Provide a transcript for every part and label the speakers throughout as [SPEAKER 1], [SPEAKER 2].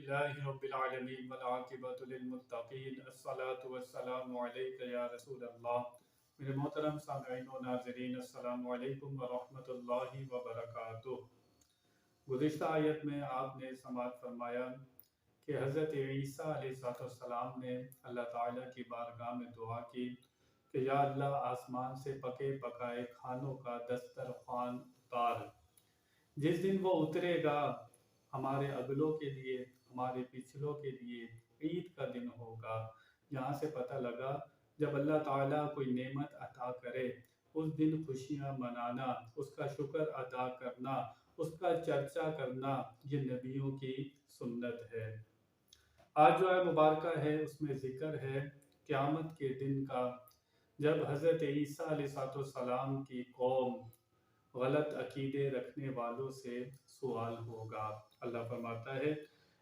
[SPEAKER 1] لله رب العالمين والعاقبۃ للمتقین الصلاۃ والسلام علیک یا رسول اللہ۔ میرے محترم سامعین و ناظرین، السلام علیکم ورحمۃ اللہ وبرکاتہ۔ گزشتہ آیت میں آپ نے سماعت فرمایا کہ حضرت عیسیٰ علیہ السلام نے اللہ تعالیٰ کی بارگاہ میں دعا کی کہ یا اللہ آسمان سے پکے پکائے کھانوں کا دسترخوان اتار۔ جس دن وہ اترے گا ہمارے اگلوں کے لیے، ہمارے پچھلوں کے لیے عید کا دن ہوگا۔ یہاں سے پتہ لگا جب اللہ تعالیٰ کوئی نعمت عطا کرے اس دن خوشیاں منانا، اس کا شکر ادا کرنا، اس کا چرچا کرنا، یہ نبیوں کی سنت ہے۔ آج جو مبارکہ ہے اس میں ذکر ہے قیامت کے دن کا، جب حضرت عیسیٰ علیہ السلام کی قوم غلط عقیدے رکھنے والوں سے سوال ہوگا۔ اللہ فرماتا ہے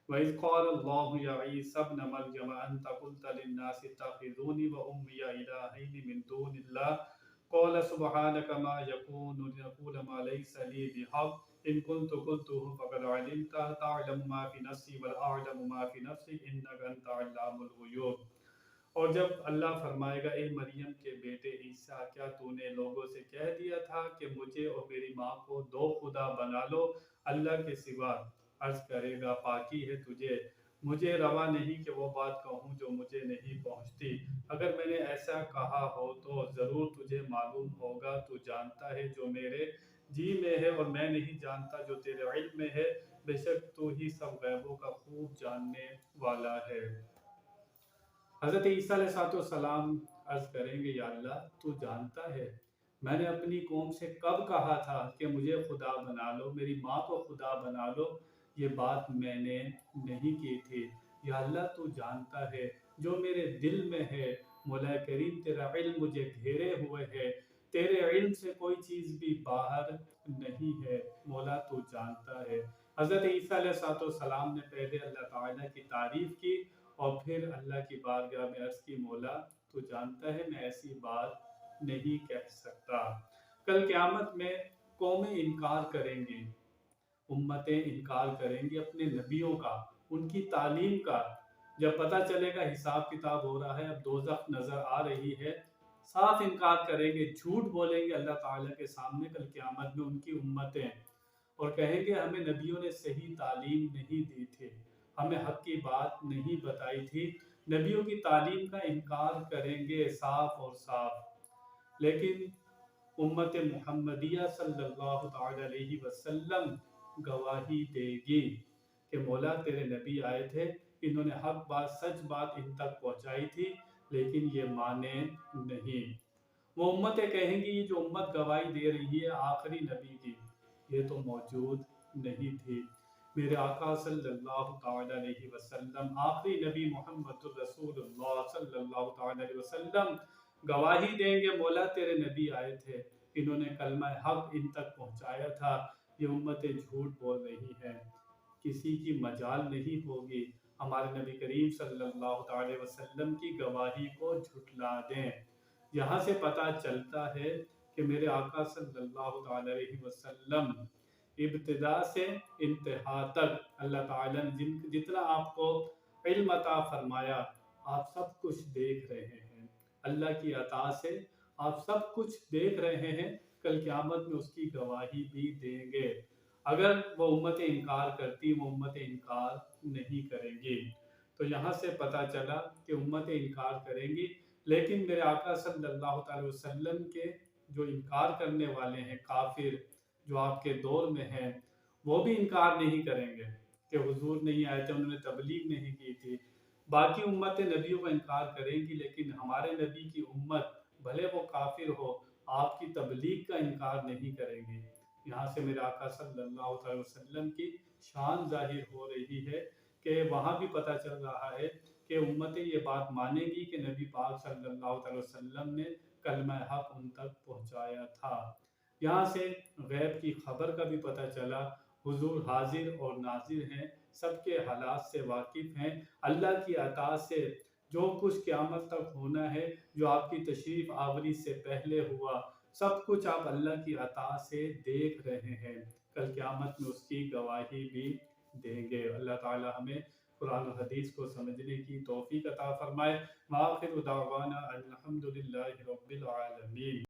[SPEAKER 1] وَإِذْ قَالَ اللَّهُ يَا عِيسَى ابْنَ مَرْيَمَ أَنْتَ قُلْتَ لِلنَّاسِ اتَّخِذُونِي وَأُمِّيَ إِلَٰهَيْنِ مِن دُونِ اللَّهِ قَالَ سُبْحَانَكَ مَا يَكُونُ لِي أَنْ أَقُولَ مَا لَيْسَ لِي بِحَقٍّ إِن كُنتُ قُلْتُهُ فَقَدْ عَلِمْتَهُ تَعْلَمُ مَا فِي نَفْسِي وَأَعْلَمُ مَا فِي نَفْسِكَ إِنَّكَ أَنْتَ عَلَّامُ الْغُيُوبِ۔ اور جب اللہ فرمائے گا اے مریم کے بیٹے عیسیٰ، کیا تو نے لوگوں سے کہہ دیا تھا کہ مجھے اور میری ماں کو دو خدا بنا لو اللہ کے سوا؟ عرض کرے گا پاکی ہے تجھے، مجھے روا نہیں کہ وہ بات کہوں جو مجھے نہیں پہنچتی۔ اگر میں نے ایسا کہا ہو تو ضرور تجھے معلوم ہوگا، تو جانتا ہے جو میرے جی میں ہے اور میں نہیں جانتا جو تیرے علم میں ہے، بے شک تو ہی سب غیبوں کا خوب جاننے والا ہے۔ حضرت عیسیٰ علیہ السلام عرض کریں گے یا اللہ تو جانتا ہے میں نے اپنی قوم سے کب کہا تھا کہ مجھے خدا بنا لو، میری ماں کو خدا بنا لو، یہ بات میں نے نہیں کی تھی۔ یا اللہ تو جانتا ہے جو میرے دل میں ہے، مولا کریم تیرا علم مجھے گھیرے ہوئے ہے، تیرے علم سے کوئی چیز بھی باہر نہیں ہے، مولا تو جانتا ہے۔ حضرت عیسیٰ علیہ السلام نے پہلے اللہ تعالیٰ کی تعریف کی اور پھر اللہ کی بارگاہ میں عرض کی مولا تو جانتا ہے میں ایسی بات نہیں کہہ سکتا۔ کل قیامت میں قومیں انکار کریں گی، امتیں انکار کریں گی اپنے نبیوں کا، ان کی تعلیم کا۔ جب پتہ چلے گا حساب کتاب ہو رہا ہے، اب دوزخ نظر آ رہی ہے، صاف انکار کریں گے، جھوٹ بولیں گے اللہ تعالیٰ کے سامنے کل قیامت میں ان کی امتیں، اور کہیں گے ہمیں نبیوں نے صحیح تعلیم نہیں دی تھی، ہمیں حق کی بات نہیں بتائی تھی، نبیوں کی تعلیم کا انکار کریں گے صاف اور صاف۔ لیکن امت محمدیہ صلی اللہ تعالی علیہ وسلم گواہی دے گی کہ مولا تیرے نبی آئے تھے، انہوں نے حق بات سچ بات ان تک پہنچائی تھی لیکن یہ مانے نہیں۔ وہ امتیں کہیں گی یہ جو امت گواہی دے رہی ہے آخری نبی کی، یہ تو موجود نہیں تھی۔ میرے آقا صلی اللہ تعالی علیہ وسلم آخری نبی محمد الرسول اللہ صلی اللہ تعالی علیہ وسلم گواہی دیں گے مولا تیرے نبی آئے تھے، انہوں نے کلمہ حق ان تک پہنچایا تھا، یہ امتیں جھوٹ بول رہی ہیں۔ کسی کی مجال نہیں ہوگی ہمارے نبی کریم صلی اللہ تعالی وسلم کی گواہی کو جھٹلا دیں۔ یہاں سے پتہ چلتا ہے کہ میرے آقا صلی اللہ تعالی علیہ وسلم ابتدا سے انتہا تک اللہ تعالیٰ نے جتنا آپ کو علم عطا فرمایا آپ سب کچھ دیکھ رہے ہیں، اللہ کی عطا سے آپ سب کچھ دیکھ رہے ہیں، کل قیامت میں اس کی گواہی بھی دیں گے۔ اگر وہ امتیں انکار کرتی، وہ امتیں انکار نہیں کریں گی۔ تو یہاں سے پتہ چلا کہ امتیں انکار کریں گی، لیکن میرے آقا صلی اللہ تعالی وسلم کے جو انکار کرنے والے ہیں کافر جو آپ کے دور میں ہیں، وہ بھی انکار نہیں کریں گے کہ حضور نہیں آئے تھے، انہوں نے تبلیغ نہیں کی تھی۔ باقی امتیں نبیوں کا انکار کریں گی، لیکن ہمارے نبی کی امت بھلے وہ کافر ہو آپ کی تبلیغ کا انکار نہیں کریں گی۔ یہاں سے میرے آقا صلی اللہ علیہ وسلم کی شان ظاہر ہو رہی ہے کہ وہاں بھی پتہ چل رہا ہے کہ امتیں یہ بات مانیں گی کہ نبی پاک صلی اللہ علیہ وسلم نے کلمہ حق ان تک پہنچایا تھا۔ یہاں سے غیب کی خبر کا بھی پتہ چلا، حضور حاضر اور ناظر ہیں، سب کے حالات سے واقف ہیں، اللہ کی عطا سے جو کچھ قیامت تک ہونا ہے، جو آپ کی تشریف آوری سے پہلے ہوا، سب کچھ آپ اللہ کی عطا سے دیکھ رہے ہیں، کل قیامت میں اس کی گواہی بھی دیں گے۔ اللہ تعالی ہمیں قرآن و حدیث کو سمجھنے کی توفیق عطا فرمائے۔ وآخر دعوانا الحمدللہ رب العالمین۔